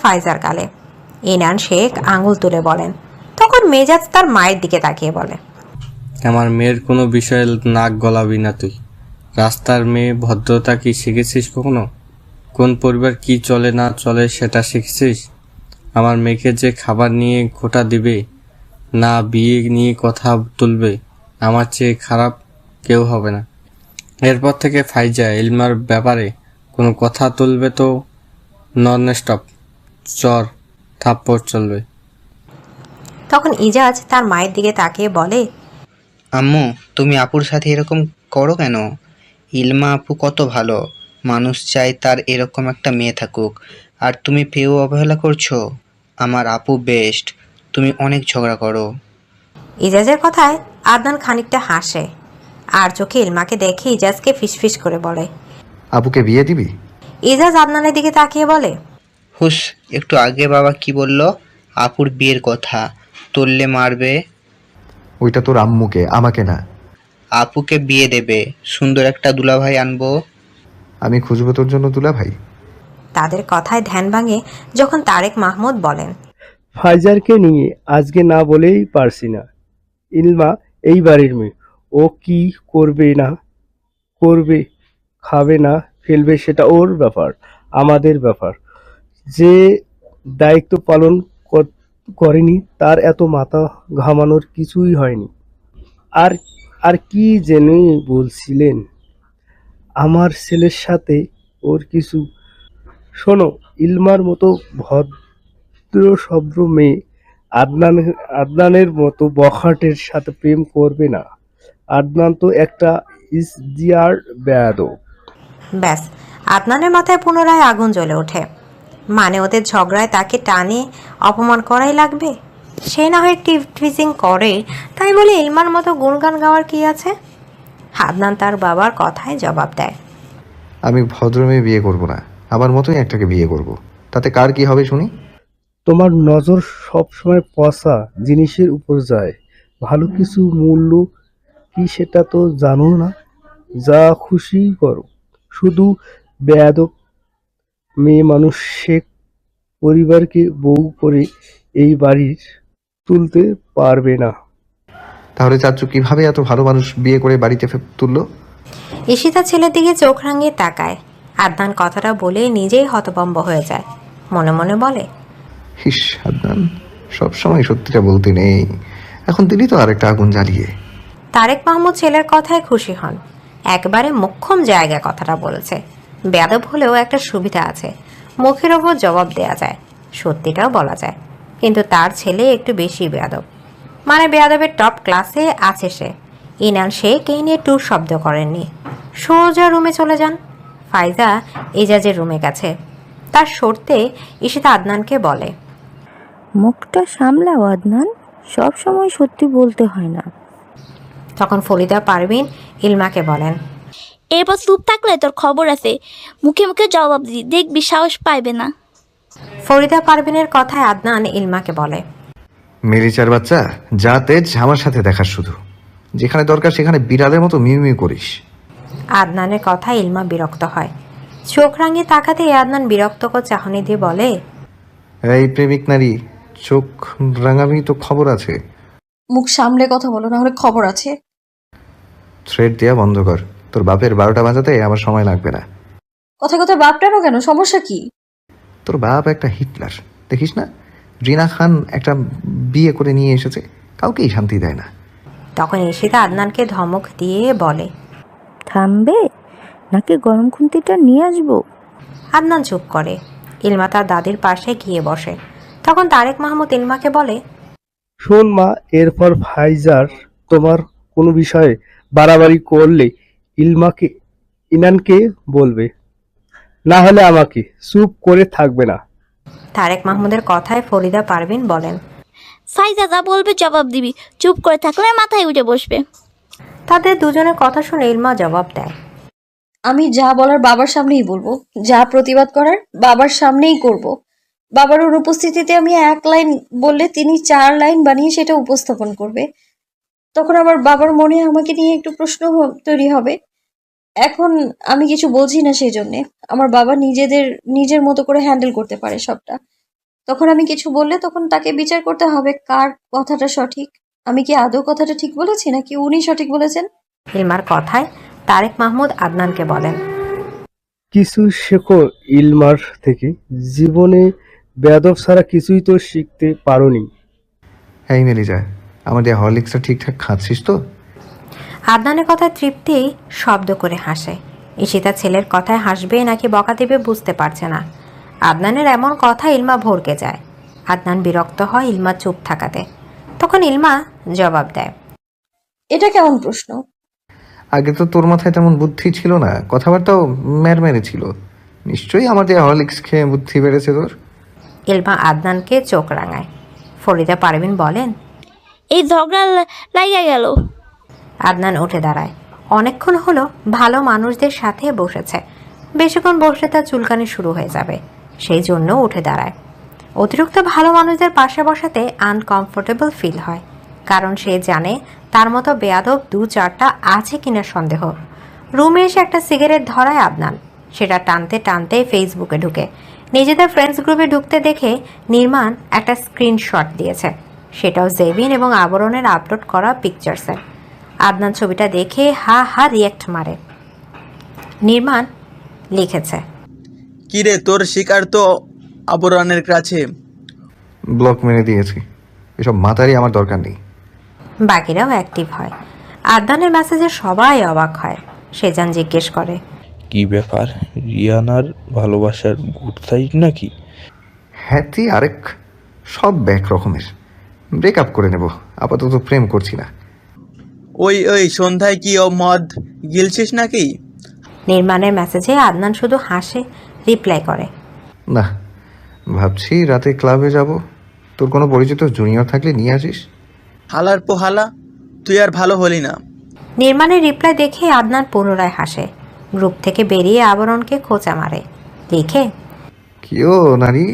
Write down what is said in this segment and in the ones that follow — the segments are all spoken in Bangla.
ফাইজার গালে ইনান শেখ আঙুল তুলে বলেন। তখন মেজাজ তার মায়ের দিকে তাকিয়ে বলে, আমার মেয়ের কোনো বিষয়ে নাক গলাবি না তুই। রাস্তার মেয়ে, ভদ্রতা কি শিখেছিস কখনো? কোন পরিবার কি চলে না চলে সেটা শিখেছিস? আমার মেয়েকে যে খাবার নিয়ে খোঁটা দিবে না, বিয়ে নিয়ে কথা তুলবে, আমার চেয়ে খারাপ কেউ হবে না। এরপর থেকে ফাইজা ইলমার ব্যাপারে কোনো কথা তুলবে তো নন স্টপ চর থাপ্পড় চলবে। তখন ইজাজ তার মায়ের দিকে তাকিয়ে বলে, আম্মু, তুমি আপুর সাথে এরকম করো কেন? ইলমা আপু কত ভালো মানুষ, চাই তার এরকম একটা মেয়ে থাকুক, আর তুমি পেয়েও অবহেলা করছো। আমার আপু বেস্ট, তুমি অনেক ঝগড়া করো। ইজাজের কথায় আদনান খানিকটা হাসে, আর চোখে ইলমাকে দেখে ইজাজকে ফিসফিস করে বলে। আপুকে বিয়ে দিবি? ইজাজ আদনানের দিকে তাকিয়ে বলে, হুস, একটু আগে বাবা কি বললো? আপুর বিয়ের কথা তুললে মারবে। ওইটা তোর আম্মুকে, আমাকে না। আপুকে বিয়ে দেবে, সুন্দর একটা দুলাভাই আনবো। আমি খুঁজবো তোর জন্য দুলা ভাই। তাদের কথায় ধ্যান ভাঙে যখন তারেক মাহমুদ বলেন, ফাইজারকে নিয়ে আজকে না বলেই পারছি না। ইলমা এই বাড়ির মেয়ে, ও কি করবে না করবে, খাবে না ফেলবে সেটা ওর ব্যাপার, আমাদের ব্যাপার। যে দায়িত্ব পালন করেনি তার এত মাথা ঘামানোর কিছুই হয়নি। আর আর কি জেনে বলছিলেন আমার ছেলের সাথে ওর কিছু? শোনো, ইলমার মতো ভদ্র মেয়ে আদনানের মতো বখাটের সাথে প্রেম করবে না। আদনান তো একটা ইসদিয়ার বেয়াদব। ব্যাস, আদনানের মাথায় পুনরায় আগুন জ্বলে ওঠে। মানে ওদের ঝগড়ায় তাকে টানে অপমান করাই লাগবে? সে না হয় টিজিং করে, তাই বলে ইলমার মতো গুণগান গাওয়ার কি আছে? আদনান তার বাবার কথায় জবাব দেয়, আমি ভদ্র মেয়ে বিয়ে করব না, আমার মতোই একটাকে বিয়ে করব। তাতে কার কি হবে শুনি? তোমার নজর সবসময় পচা জিনিসের উপর যায়, ভালো কিছু মূল্য কি সেটা তো জানো না। যা খুশি করো, শুধু বেয়াদব মেয়ে মানুষ শেখ পরিবারকে বউ করে এই বাড়ির তুলতে পারবে না। তাহলে চাচ্চু কিভাবে এত ভালো মানুষ বিয়ে করে বাড়িতে তুললো? ঈশিতা ছেলের দিকে চোখ রাঙিয়ে তাকায়। আদনান কথাটা বলে নিজেই হতভম্ব হয়ে যায়। মনে মনে বলে, হিস, আদনান সবসময় সত্যিটা বলতে নেই, এখন দিলি তো আরেকটা আগুন জ্বালিয়ে। তারেক মাহমুদ ছেলের কথায় খুশি হন। একবারে মোক্ষম জায়গায় কথাটা বলেছে। বেয়াদব হলেও একটা সুবিধা আছে, মুখের ওপর জবাব দেয়া যায়, সত্যিটাও বলা যায়। কিন্তু তার ছেলে একটু বেশি বেয়াদব, মানে বেয়াদবের টপ ক্লাসে আছে সে। ইনান শেখ এই নিয়ে টুর শব্দ করেননি, সোজা রুমে চলে যান। ফাইজা এজাজের রুমে গেছে। তার সরতে ঈশিতা আদনানকে বলে, মুখটা সামলাও আদনান, সব সময় সত্যি বলতে হয় না। তখন ফরিদা পারভিন ইলমাকে বলেন, এরপর চুপ থাকলে তোর খবর আছে, মুখে মুখে জবাব দি, দেখবি সাহস পাইবে না। ফরিদা পারভিনের কথায় আদনান ইলমাকে বলে, মেরিচার বাচ্চা, যা তেজ আমার সাথে দেখার শুধু, যেখানে দরকার সেখানে বিড়ালের মতো মিউ মিউ করিস। আদনানের কথায় ইলমা বিরক্ত হয়। চোখ রাঙিয়ে তাকাতে আদনান বিরক্তকর চাহনি দিয়ে বলে, এই প্রেমিক নারী, চোখ রাঙামি তো খবর আছে। মুখ সামলে কথা বলো, না হলে খবর আছে। থ্রেড দেয়া বন্ধ কর, তোর বাপের 12টা বাজাতে আমার সময় লাগবে না। কথা কথা বাপটানো কেন, সমস্যা কি? তোর বাপ একটা হিটলার, দেখিস না? রিনা খান একটা বিয়ে করে নিয়ে এসেছে, কাউকেই শান্তি দেয় না। তখন ঈশিতা আদনানকে ধমক দিয়ে বলে, থামবে নাকি গরম খুন্তিটা নিয়ে আসবো? আদনান চুপ করে। ইলমা তার দাদির পাশে গিয়ে বসে। তখন তারেক মাহমুদ ইলমাকে বলে, শোন মা, এরপর ফাইজার তোমার কোনো বিষয়ে বাড়াবাড়ি করলে ইনানকে বলবে, না হলে আমাকে। চুপ করে থাকবে না। তারেক মাহমুদের কথায় ফরিদা পারভিন বলেন, ফাইজা যা বলবে জবাব দিবি, চুপ করে থাকলে মাথায় উঠে বসবে। তাদের দুজনের কথা শুনে ইলমা জবাব দেয়, আমি যা বলার বাবার সামনেই বলবো, যা প্রতিবাদ করার বাবার সামনেই করব। বাবার অনুপস্থিতিতে আমি 1 লাইন বললে তিনি 4 লাইন বানিয়ে সেটা উপস্থাপন করবে। তখন আমার বাবার মনে আমাকে নিয়ে একটু প্রশ্ন তৈরি হবে। এখন আমি কিছু বলছি না, সেই জন্যে আমার বাবা নিজের মতো করে হ্যান্ডেল করতে পারে সবটা। তখন আমি কিছু বললে তখন তাকে বিচার করতে হবে কার কথাটা সঠিক। আমি কি আদৌ কথাটা ঠিক বলেছি নাকি উনি সঠিক বলেছেন? ইলমার কথায় তারেক মাহমুদ আদনানকে বলেন, কিছু শেখো ইলমার থেকে। জীবনে বেয়াদব ছাড়া কিছুই তো শিখতে পারোনি। হ্যাঁ মেলিজা, আমার দিয়ে হরলিক্সটা ঠিকঠাক খাচ্ছিস তো? আদনানের কথায় তৃপ্তি শব্দ করে হাসে। ঈশিতা ছেলের কথায় হাসবে নাকি বকা দেবে বুঝতে পারছে না। আদনানের এমন কথা ইলমা ভরকে যায়। আদনান বিরক্ত হয় ইলমা চুপ থাকাতে। তখন ইলমা জবাব দেয়, এটা কেমন প্রশ্ন? আগে তো তোর মাথায় তেমন বুদ্ধি ছিল না, কথাবার্তাও মেরে ছিল। নিশ্চয়ই আমার দিয়ে হরলিক্স খেয়ে বুদ্ধি বেড়েছে তোর। ইলমা আদনানকে চোখ রাঙায়। ফরিদা পারভিন বলেন, এই ঝগড়া লাইগা গেল। আদনান উঠে দাঁড়ায়। অনেকক্ষণ হলো ভালো মানুষদের সাথে বসেছে। বেশিক্ষণ বসলে তার চুলকানি শুরু হয়ে যাবে, সেই জন্য উঠে দাঁড়ায়। অতিরিক্ত ভালো মানুষদের পাশে বসাতে আনকমফোর্টেবল ফিল হয়, কারণ সে জানে তার মতো বেয়াদব 2-4টা আছে কিনা সন্দেহ। রুমে এসে একটা সিগারেট ধরায় আদনান। সেটা টানতে টানতে ফেসবুকে ঢুকে নিজেদের ফ্রেন্ডস গ্রুপে ঢুকতে দেখে নির্মাণ একটা স্ক্রিনশট দিয়েছে। সেটাও জেবিন এবং আবরণের আপলোড করা পিকচার্সের। আদনান ছবিটা দেখে হা হা রিয়াক্ট মারে। নির্মাণ লিখেছে, কিরে তোর শিকার তো আবরণের কাছে। ব্লক মেরে দিয়েছি, এসব মাথারই আমার দরকার নেই। বাকিরাও অ্যাক্টিভ হয়। আদনানের মেসেজে সবাই অবাক হয়। সেজান জিজ্ঞেস করে, কি ব্যাপার, রিয়ানার ভালোবাসার গুড সাইড নাকি? হ্যাতি আরেক সব ব্যাক রকমের। ব্রেকআপ করে নেব, আপাতত প্রেম করছি না। ওই সন্ধ্যায় কি ও মদ গিলছিস নাকি? নির্মাণের মেসেজে আদনান শুধু হাসে, রিপ্লাই করে, না, ভাবছি রাতে ক্লাবে যাব। তোর কোনো পরিচিত জুনিয়র থাকলে নিয়ে আসিস। হালার পোহালা, তুই আর ভালো হলি না। নির্মাণের রিপ্লাই দেখে আদনান পুনরায় হাসে। গ্রুপ থেকে বেরিয়ে আবরণকে খোঁচা মারে, লিখে, কিও নারী,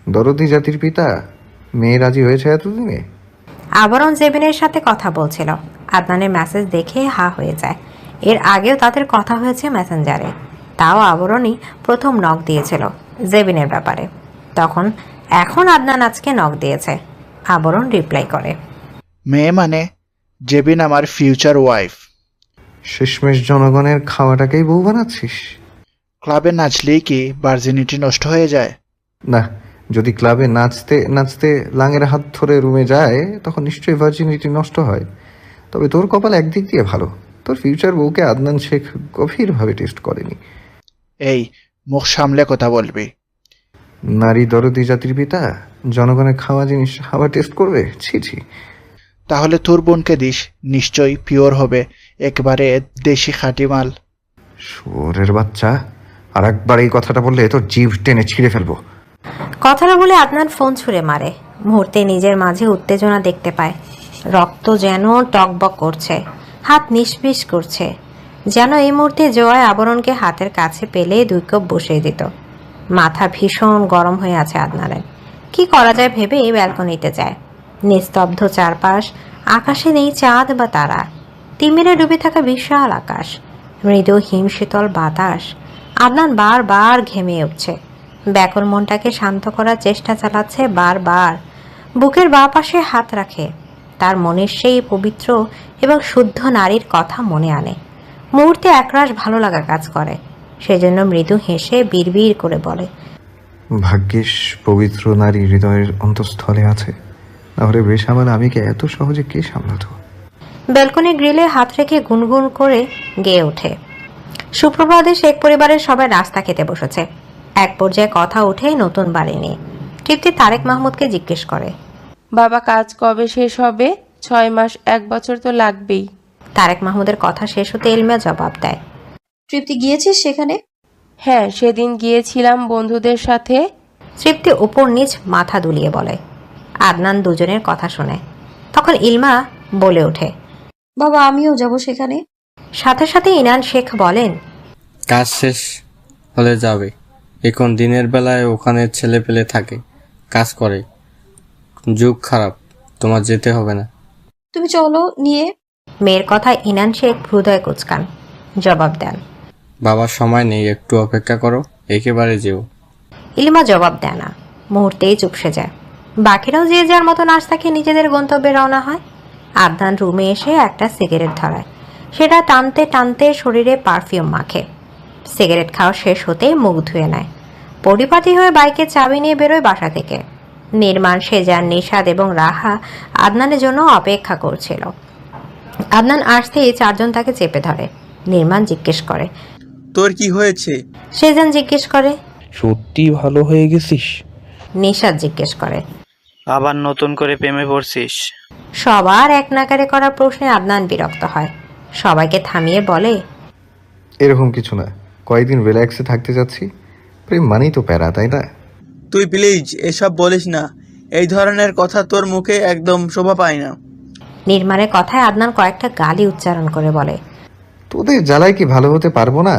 দরদি জাতির পিতা, মেয়ে রাজি হয়েছে এতদিনে? আবরণ জেবিনের সাথে কথা বলছিল। আদনানের মেসেজ দেখে হা হয়ে যায়। এর আগেও তাদের কথা হয়েছে মেসেঞ্জারে, তাও আবরণই প্রথম নক দিয়েছিল জেবিনের ব্যাপারে। এখন আদনান আজকে নক দিয়েছে। আবরণ রিপ্লাই করে, মেয়ে মানে জেবিন আমার ফিউচার ওয়াইফ। শেষমেশ জনগণের খাওয়াটাকেই বউ বানাচ্ছিস? ক্লাবে নাচলেই কি ভার্জিনিটি নষ্ট হয়ে যায়? না, যদি ক্লাবে নাচতে নাচতে লাঙের হাত ধরে রুমে যায় তখন নিশ্চয়ই ভার্জিনিটি নষ্ট হয়। তবে তোর কপাল একদিক দিয়ে ভালো, তোর ফিউচার বউকে আদনান শেখ গভীরভাবে টেস্ট করেনি। এই, মুখ সামলে কথা বলবি। নারী দরদি জাতির পিতা জনগণের খাওয়া জিনিস আবার টেস্ট করবে? ছি ছি। তাহলে তোর বোনকে দিস, নিশ্চয়ই পিওর হবে, একবারে দেশি খাঁটি মাল। শুয়োরের বাচ্চা, আর একবার এই কথাটা বললে তোর জিভ টেনে ছিঁড়ে ফেলবো। কথাটা বলে আদনান ফোন ছুঁড়ে মারে। মুহূর্তে নিজের মাঝে উত্তেজনা দেখতে পায়। রক্ত যেন টকবক করছে, হাত নিষ্পিস করছে। যেন এই মুহূর্তে জয় আবরণকে হাতের কাছে পেলে 2 কাপ বসিয়ে দিত। মাথা ভীষণ গরম হয়ে আছে আদনানের। কি করা যায় ভেবে ব্যালকনিতে যায়। নিস্তব্ধ চারপাশ, আকাশে নেই চাঁদ বা তারা। তিমিরে ডুবে থাকা বিশাল আকাশ, মৃদু হিমশীতল বাতাস। আদনান বারবার ঘেমে উঠছে। ব্যাকুল মনটাকে শান্ত করার চেষ্টা চালাচ্ছে বারবার। বুকের বাঁ পাশে হাত রাখে। তার মনের সেই পবিত্র এবং শুদ্ধ নারীর কথা মনে আনে। মুহূর্তে একরাশ ভালো লাগা কাজ করে। সেজন্য মৃদু হেসে বিড়বিড় করে বলে, ভাগ্যিস পবিত্র নারী হৃদয়ের অন্তঃস্থলে আছে, নাহলে বেসামাল আমিকে এত সহজে কে সামলাতো। ব্যালকনি গ্রিলে হাত রেখে গুনগুন করে গেয়ে ওঠে। সুপ্রভাতে শেখ পরিবারের সবাই নাস্তা খেতে বসেছে। এক পর্যায়ে কথা ওঠে নতুন বাড়ি নিয়ে। তৃপ্তি তারেক মাহমুদকে জিজ্ঞেস করে, বাবা কাজ কবে শেষ হবে? 6 মাস 1 বছর তো লাগবেই। তারেক মাহমুদের কথা শেষ হতে এলমিয়া জবাব দেয়, তৃপ্তি গিয়েছিস সেখানে? হ্যাঁ, সেদিন গিয়েছিলাম বন্ধুদের সাথে। তৃপ্তি উপর নিচ মাথা দুলিয়ে বলে। আদনান দুজনের কথা শুনে। তখন ইলমা বলে ওঠে, বাবা আমিও যাব সেখানে। সাথে সাথে ইনান শেখ বলেন, কাজ শেষ হলে যাবে। এখন দিনের বেলায় ওখানে ছেলে পেলে থাকে, কাজ করে। যুগ খারাপ, তোমার যেতে হবে না। তুমি চলো নিয়ে। মেয়ের কথায় ইনান শেখ হৃদয় কুচকান। জবাব দেন। বাবার সময় নেই, একটু অপেক্ষা করো, একেবারে যেও। ইলমা জবাব দেয় না, মুহূর্তেই চুপসে যায়। বাকিরাও যে যার মতো নাস্তা খেয়ে নিজেদের গন্তব্যে রওনা হয়। আদনান রুমে এসে একটা সিগারেট ধরায়, সেটা টানতে টানতে শরীরে পারফিউম মাখে। সিগারেট খাওয়া শেষ হতেই মুখ ধুয়ে নেয়। পরিপাটি হয়ে বাইকের চাবি নিয়ে বেরোয় বাসা থেকে। নির্মাণ, সেজান, নিশাদ এবং রাহা আদনানের জন্য অপেক্ষা করছিল। আদনান আসতেই চারজন তাকে চেপে ধরে। নির্মাণ জিজ্ঞেস করে, তোর কি হয়েছে? সেজান জিজ্ঞেস করে, সত্যি ভালো হয়ে গেছিস? নিশাদ জিজ্ঞেস করে। আবার নতুন করে প্রেমে পড়ছিস? সবার এক নাকারে করা প্রশ্নে আদনান বিরক্ত হয়। সবাইকে থামিয়ে বলে, এরকম কিছু না, কয়েকদিন রিল্যাক্সে থাকতে যাচ্ছি। প্রেম মানেই তো প্যারা, তাই না? তুই প্লিজ এসব বলিস না, এই ধরনের কথা তোর মুখে একদম শোভা পায় না। নির্মাণের কথায় আদনান কয়েকটা গালি উচ্চারণ করে বলে, তোদের জ্বালায় কি ভালো হতে পারবো না?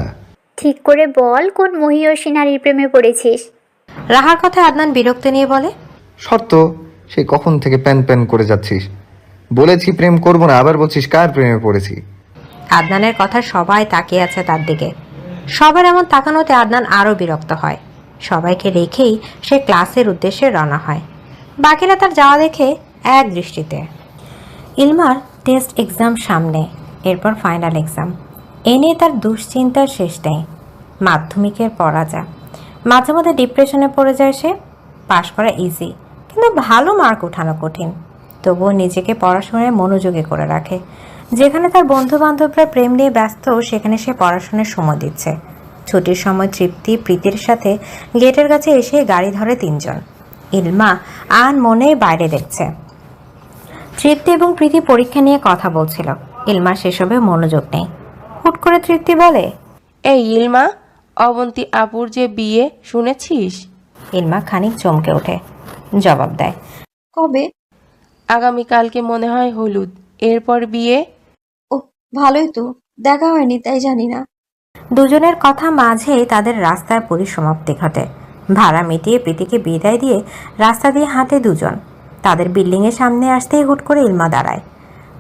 ঠিক করে বল, কোন মহিয়সী নারীর প্রেমে পড়েছিস? রাহার কথায় আদনান বিরক্তি নিয়ে বলে, শর্ত, সে কখন থেকে প্যান প্যান করে যাচ্ছিস। বলেছি প্রেম করবো না, আবার বলছিস কার প্রেমে পড়েছি। আদনানের কথা সবাই তাকিয়ে আছে তার দিকে। সবার এমন তাকানোতে আদনান আরও বিরক্ত হয়। সবাইকে রেখেই সে ক্লাসের উদ্দেশ্যে রওনা হয়। বাকিরা তার যাওয়া দেখে এক দৃষ্টিতে। ইলমার টেস্ট এক্সাম সামনে, এরপর ফাইনাল এক্সাম। এ নিয়ে তার দুশ্চিন্তার শেষ নেই। মাধ্যমিকের পড়া যা, মাঝে মধ্যে ডিপ্রেশনে পড়ে যায় সে। পাশ করা ইজি, কিন্তু ভালো মার্ক ওঠানো কঠিন। তবুও নিজেকে পড়াশোনায় মনোযোগী করে রাখে। যেখানে তার বন্ধু বান্ধবরা প্রেম নিয়ে ব্যস্ত, সেখানে সে পড়াশোনার সময় দিচ্ছে। ছুটির সময় তৃপ্তি প্রীতির সাথে গেটের কাছে এসে গাড়ি ধরে তিনজন। ইলমা আন মনে বাইরে দেখছে। তৃপ্তি এবং প্রীতি পরীক্ষা নিয়ে কথা বলছিল। ইলমা সেসবে মনোযোগ নেই। হুট করে তৃপ্তি বলে, এই ইলমা, অবন্তী আপুর যে বিয়ে শুনেছিস? ইলমা খানিক চমকে ওঠে, জবাব দেয়, কবে? আগামীকালকে মনে হয় হলুদ, এরপর বিয়ে। ও ভালোই তো, দেখা হয়নি তাই জানি না। দুজনের কথা মাঝেই তাদের রাস্তার পরিসমাপ্তি ঘটে। ভাড়া মিটিয়ে প্রীতিকে বিদায় দিয়ে রাস্তা দিয়ে হাঁটে দুজন। তাদের বিল্ডিংয়ের সামনে আসতেই হুট করে ইলমা দাঁড়ায়।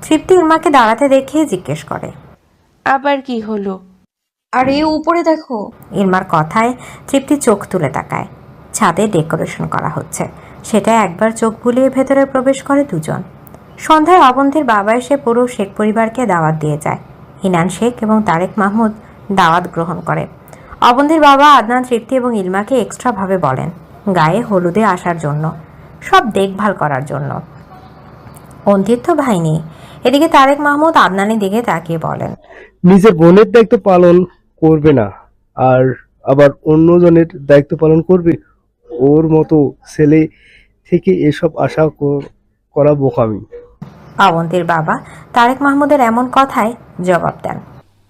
তৃপ্তি ইলমাকে দাঁড়াতে দেখে জিজ্ঞেস করে, আবার কি হলো? আরে উপরে দেখো। ইলমার কথায় তৃপ্তি চোখ তুলে তাকায়। ছাদে ডেকোরেশন করা হচ্ছে, সেটা একবার চোখ বুলিয়ে ভেতরে প্রবেশ করে দুজন। সন্ধ্যায় অবন্তীর বাবা এসে পুরো শেখ পরিবারকে দাওয়াত দিয়ে যায়। ইনান শেখ এবং তারেক মাহমুদ দাওয়াত গ্রহণ করে। অবন্তীর বাবা আদনান, তৃপ্তি এবং ইলমাকে এক্সট্রাভাবে বলেন গায়ে হলুদে আসার জন্য, সব দেখভাল করার জন্য। অন্তির তো ভাই নেই। এদিকে তারেক মাহমুদ আদনানের দিকে তাকিয়ে বলেন, নিজের বোনের দায়িত্ব পালন করবে না, আর আবার অন্যজনের দায়িত্ব পালন করবে। ওর মতো ছেলে থেকে এসব আশা করা বোকামি। অবন্তীর বাবা তারেক মাহমুদের এমন কথায় জবাব দেন,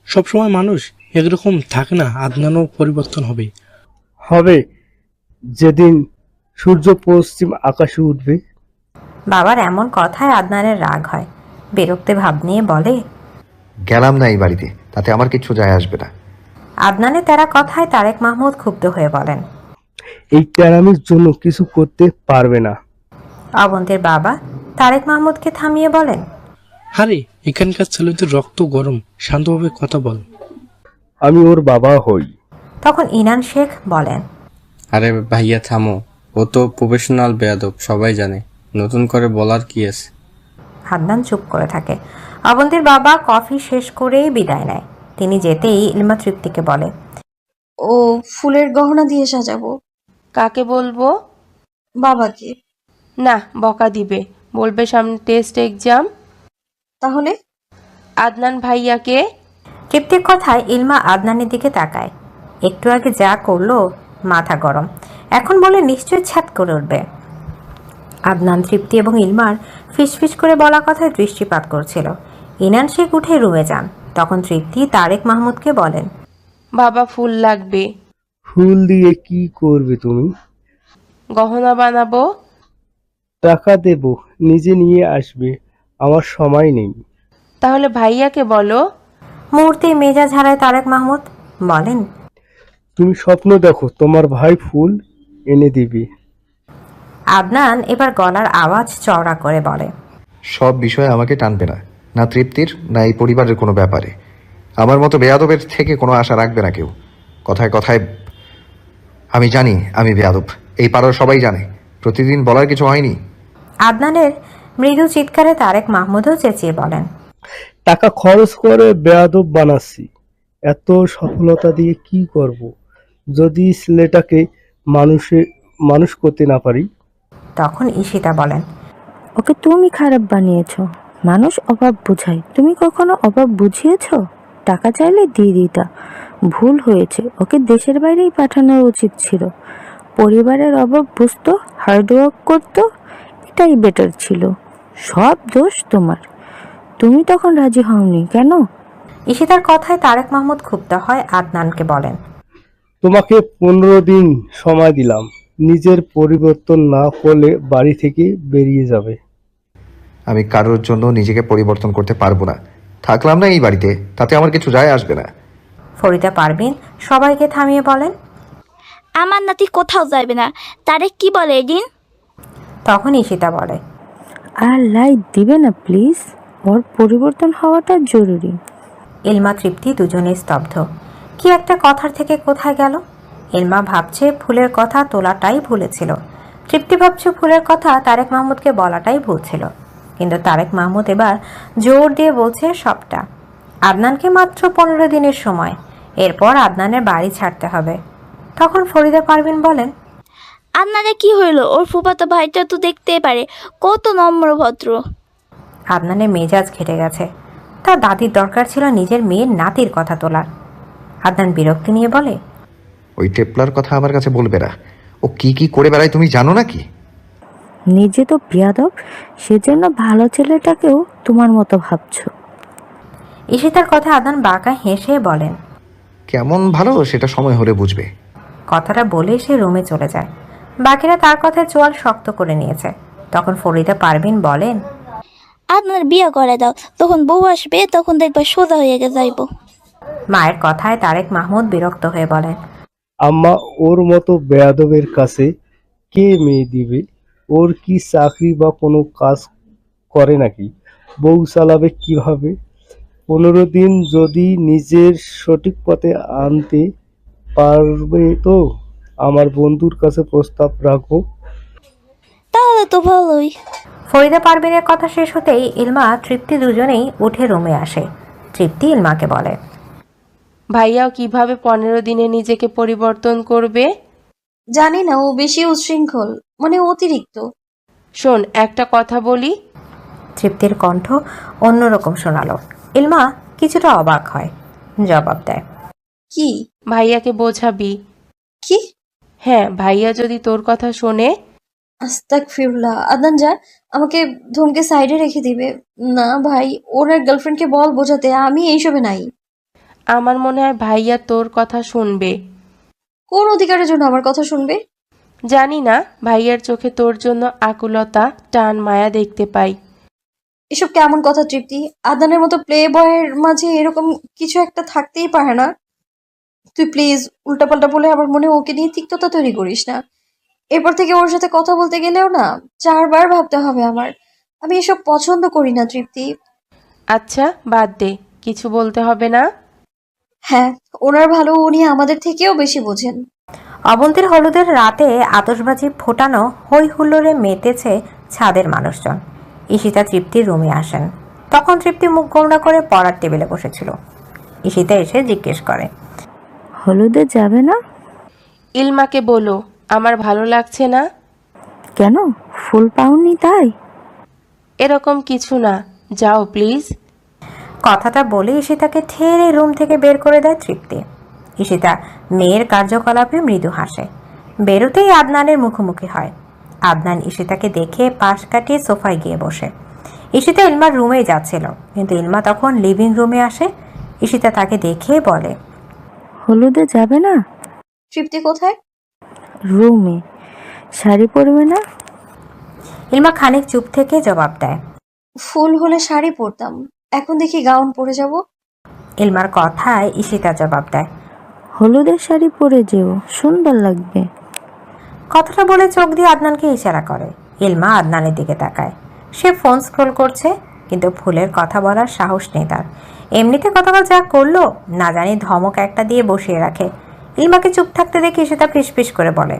সবসময় মানুষ একরকম থাকে না, আদনানও পরিবর্তন হবে। হবে যেদিন সূর্য পশ্চিম আকাশে উঠবে। বাবার এমন কথায় আদনানের রাগ হয়। বিরক্তি ভাব নিয়ে বলে, গেলাম না এই বাড়িতে, তাতে আমার কিচ্ছু যায় আসবে না। আদনানের তেরা কথায় তারেক মাহমুদ ক্ষুব্ধ হয়ে বলেন, এই ট্যারামির জন্য কিছু করতে পারবে না। অবন্তীর বাবা তারেক মাহমুদকে থামিয়ে বলেন, আরে এখানকার ছেলেদের রক্ত গরম, শান্তভাবে কথা বল। আমি ওর বাবা হই। তখন ইনান শেখ বলেন, আরে ভাইয়া থামো, ও তো প্রফেশনাল বেয়াদব, সবাই জানে, নতুন করে বলার কি আছে। আদনান চুপ করে থাকে। অবন্তীর বাবা কফি শেষ করেই বিদায় নেয়। তিনি যেতেই ইলমা তৃপ্তিকে বলে, ও ফুলের গহনা দিয়ে সাজাবো। কাকে বলবো? বাবাকে। না, বকা দিবে, বলবে সামনে টেস্ট এক্সাম। তাহলে আদনান ভাইয়াকে। তৃপ্তির কথায় ইলমা আদনানের দিকে তাকায়। একটু আগে যা করলো, মাথা গরম, এখন বলে নিশ্চয় ছ্যাত করে উঠবে। আদনান তৃপ্তি এবং ইলমার ফিসফিস করে বলা কথায় দৃষ্টিপাত করছিল। ইনান শেখ উঠে রুমে যান। তখন তৃপ্তি তারেক মাহমুদকে বলেন, বাবা ফুল লাগবে। ফুল দিয়ে কি করবে তুমি? গহনা বানাবো। টাকা দেব, নিজে নিয়ে আসবে, আমার সময় নেই। তাহলে ভাইয়াকে বলো। মুহূর্তে মেজাজ হারায় তারেক মাহমুদ, বলেন, তুমি স্বপ্ন দেখো তোমার ভাই ফুল এনে দিবে। আদনান এবার গলার আওয়াজ চওড়া করে বলে, সব বিষয়ে আমাকে টানবে না, না তৃপ্তির না এই পরিবারের কোনো ব্যাপারে। আমার মতো বেয়াদবের থেকে কোনো আশা রাখবে না কেউ। কথায় কথায় আমি জানি আমি বেয়াদব, এই পাড়ার সবাই জানে, প্রতিদিন বলার কিছু হয়নি। আদনানের মৃদু চিৎকারে তারেক মাহমুদও চেঁচিয়ে বলেন, টাকা খরচ করে বেয়াদব বানাচ্ছি, এত সফলতা দিয়ে কি করব যদি ছেলেটাকে মানুষ করতে না পারি? তখন ঈশিতা বলেন, ওকে তুমি খারাপ বানিয়েছো। মানুষ অভাব বোঝায়, তুমি কখনো অভাব বুঝিয়েছো? টাকা চাইলে দিয়ে দিতা, ভুল হয়েছে। ওকে দেশের বাইরেই পাঠানো উচিত ছিল। পরিবারের অভাব বুঝতো, হার্ডওয়ার্ক করতো, এটাই বেটার ছিল। সব দোষ তোমার, তুমি তখন রাজি হওনি কেন? ঈশিতার কথায় তারেক মাহমুদ ক্ষুব্ধ হয় আদনানকে বলেন, তোমাকে 15 দিন সময় দিলাম, নিজের পরিবর্তন না করলে বাড়ি থেকে বেরিয়ে যাবে। আমি কারোর জন্য নিজেকে পরিবর্তন করতে পারবো না। থাকলাম না এই বাড়িতে, তাতে আমার কিছু যায় আসবে না। ফরিদা পারভিন সবাইকে থামিয়ে বলেন, আমার নাতি কোথাও যাবে না। তারেক কি বলে এদিন? তখন ঈশিতা বলে, আর লাইট দিবে না প্লিজ, ওর পরিবর্তন হওয়াটা জরুরি। ইলমা তৃপ্তি দুজনেই স্তব্ধ। কি একটা কথার থেকে কোথায় গেল? ইলমা ভাবছে ফুলের কথা তোলাটাই ভুলেছিল, তৃপ্তি ভাবছে ফুলের কথা তারেক মাহমুদকে বলাটাই ভুল ছিল। কিন্তু তারেক মাহমুদ এবার জোর দিয়ে বলছে সবটা। আদনানকে মাত্র 15 দিনের সময়, এরপর আদনানের বাড়ি ছাড়তে হবে। তখন ফরিদা পারভিন বলেন, আপনাদের কি হইলো? ওর ফুফাতো ভাইটা তো দেখতে পারে, কত নম্র ভদ্র। আদনানের মেজাজ ঘেটে গেছে। তার দাদির দরকার ছিল নিজের মেয়ের নাতির কথা তোলার। আদনান বিরক্তি নিয়ে বলে, ওই টেপলার কথা আমার কাছে বলবে না। ও কি কি করে বেড়ায় তুমি জানো নাকি? নিজে তো বেয়াদব, সেজন্য ভালো ছেলেটাকেও তোমার মতো ভাবছো। ঈশিতার কথা আদনান বাঁকা হেসে বলেন, কেমন ভালো সেটা সময় হলে বুঝবে। কথাটা বলে সে রুমে চলে যায়। বাকিরা তার কথায় চোয়াল শক্ত করে নিয়েছে। তখন ফরিদা পারভিন বলেন, আপনার বিয়ে করে দাও, তখন বউ আসবে, তখন দেখবা সোজা হয়ে যাইব। মায়ের কথায় তারেক মাহমুদ বিরক্ত হয়ে বলেন, আম্মা, ওর মতো বেয়াদবের কাছে কে মেয়ে দিবে? ওর কি চাকরি বা কোনো কাজ করে নাকি? বউ চালাবে কিভাবে? 15 দিন যদি নিজের সঠিক পথে আনতে পারবে তো আমার বন্ধুর কাছে প্রস্তাব রাখবো। তাহলে তো ভালোই। ফরিদা পারভিনের কথা শেষ হতেই ইলমা তৃপ্তি দুজনেই উঠে রুমে আসে। তৃপ্তি ইলমাকে বলে, ভাইয়াও কিভাবে 15 দিনে নিজেকে পরিবর্তন করবে? জানি না, ও বেশি উচ্ছৃঙ্খল, মানে অতিরিক্ত। শোন, একটা কথা বলি। তৃপ্তির কণ্ঠ অন্যরকম শোনালো। ইলমা কিছুটা অবাক হয়, জবাব দেয়, কি? ভাইয়াকে বোঝাবি। কি? হ্যাঁ, ভাইয়া যদি তোর কথা শোনে। আস্তাগফিরুল্লাহ। আদনান যা, আমাকে ধমকে সাইডে রেখে দিবে। না ভাই, ওর আর গার্লফ্রেন্ডকে বল বোঝাতে, আমি এইসবে নাই। আমার মনে হয় ভাইয়া তোর কথা শুনবে। কোন অধিকারের জন্য আমার কথা শুনবে? জানি না, ভাইয়ার চোখে তোর জন্য আকুলতা, টান, মায়া দেখতে পাই। এসব কেমন কথা তৃপ্তি? আদনানের মতো প্লে বয়ের মাঝে এরকম কিছু একটা থাকতেই পারে না। তুই প্লিজ উল্টাপাল্টা বলে আমার মনে ওকে নিয়ে তিক্ততা তৈরি করিস না। এরপর থেকে ওর সাথে কথা বলতে গেলেও না 4 বার ভাবতে হবে আমার। আমি এসব পছন্দ করি না তৃপ্তি। আচ্ছা, বাদ দে, কিছু বলতে হবে না। হ্যাঁ, ওনার ভালো উনি আমাদের থেকেও বেশি বোঝেন। অবন্তীর হলুদের রাতে আতশবাজি ফোটানো হই হুল্লোড়ে মেতেছে ছাদের মানুষজন। ঈশিতা তৃপ্তির রুমে আসেন। তখন তৃপ্তি মুখ গোমড়া করে পড়ার টেবিলে বসেছিল। ঈশিতা এসে জিজ্ঞেস করে, হলুদে যাবে না? ইলমাকে বলো আমার ভালো লাগছে না। কেন, ফুল পাওনি তাই? এরকম কিছু না, যাও প্লিজ। কথাটা বলে ঈশিতাকে ঠেলে রুম থেকে বের করে দেয় তৃপ্তি। ঈশিতা মেয়ের কার্যকলাপে মৃদু হাসে। বেরোতেই আদনানের মুখোমুখি হয়। আদনান ঈশিতাকে দেখে পাশ কাটিয়ে সোফায় গিয়ে বসে। ঈশিতা ইলমার রুমে যাচ্ছিল, কিন্তু ইলমা তখন লিভিং রুমে আসে। ঈশিতা তাকে দেখে বলে, হলুদে যাবে না? তৃপ্তি কোথায়? রুমে। শাড়ি পরবে না? ইলমা খানিক চুপ থেকে জবাব দেয়, ফুল হলে শাড়ি পরতাম, এখন দেখি গাউন পরে যাব। ইলমার কথায় ঈশিতা জবাব দেয়, হলুদের শাড়ি পরে যেও, সুন্দর লাগবে। কথাটা বলে চোখ দিয়ে আদনানকে ইশারা করে। ইলমা আদনানের দিকে তাকায়। সে ফোন স্ক্রোল করছে। কিন্তু ফুলের কথা বলার সাহস নেই তার। এমনিতে গতকাল যা করলো না জানি ধমক একটা দিয়ে বসিয়ে রাখে। ইলমাকে চুপ থাকতে দেখে সে তা ফিসফিস করে বলে,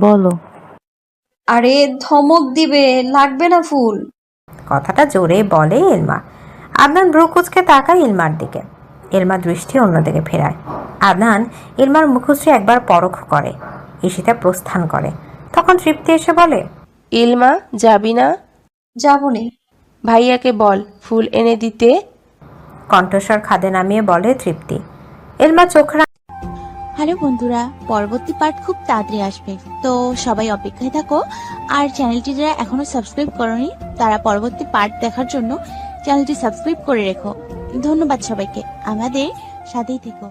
বলো। আরে ধমক দিবে, লাগবে না ফুল। কথাটা জোরে বলে ইলমা। আদনান ভ্রু কুচকে তাকায় ইলমার দিকে। ইলমা দৃষ্টি অন্যদিকে ফেরায়। আদনান ইলমার মুখশ্রী একবার পরখ করে, ঈশিতা প্রস্থান করে। তখন তৃপ্তি এসে বলে, ইলমা যাবি না? যাবনি। ভাইয়াকে বল ফুল এনে দিতে। কণ্ঠস্বর খাদে নামিয়ে বলে তৃপ্তি। ইলমা চোখ হ্যালো বন্ধুরা, পরবর্তী পার্ট খুব তাড়াতাড়ি আসবে, তো সবাই অপেক্ষায় থাকো। আর চ্যানেলটি যারা এখনো সাবস্ক্রাইব করনি তারা পরবর্তী পার্ট দেখার জন্য চ্যানেলটি সাবস্ক্রাইব করে রেখো। ধন্যবাদ সবাইকে, আমাদের সাথেই থেকো।